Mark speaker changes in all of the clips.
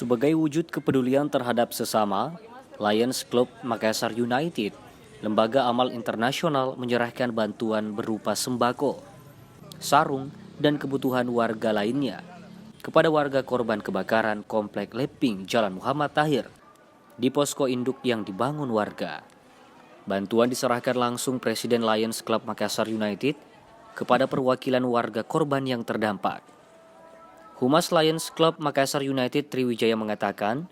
Speaker 1: Sebagai wujud kepedulian terhadap sesama, Lions Club Makassar United, lembaga amal internasional menyerahkan bantuan berupa sembako, sarung, dan kebutuhan warga lainnya kepada warga korban kebakaran Komplek Leping Jalan Muhammad Tahir di posko induk yang dibangun warga. Bantuan diserahkan langsung Presiden Lions Club Makassar United kepada perwakilan warga korban yang terdampak. Humas Lions Club Makassar United Triwijaya mengatakan,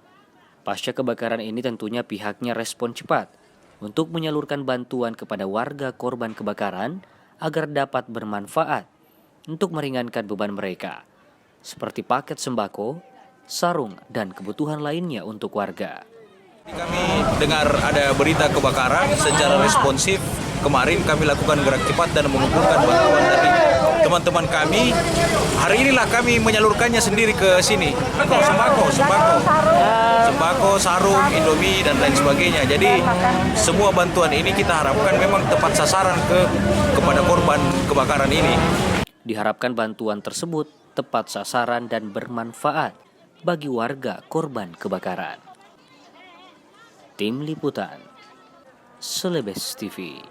Speaker 1: pasca kebakaran ini tentunya pihaknya respon cepat untuk menyalurkan bantuan kepada warga korban kebakaran agar dapat bermanfaat untuk meringankan beban mereka, seperti paket sembako, sarung, dan kebutuhan lainnya untuk warga.
Speaker 2: Kami dengar ada berita kebakaran, secara responsif kemarin kami lakukan gerak cepat dan mengumpulkan bantuan dari teman-teman kami. Hari inilah kami menyalurkannya sendiri ke sini. Sembako, sarung, Indomie, dan lain sebagainya. Jadi semua bantuan ini kita harapkan memang tepat sasaran kepada korban kebakaran ini.
Speaker 1: Diharapkan bantuan tersebut tepat sasaran dan bermanfaat bagi warga korban kebakaran. Tim Liputan, Celebes TV.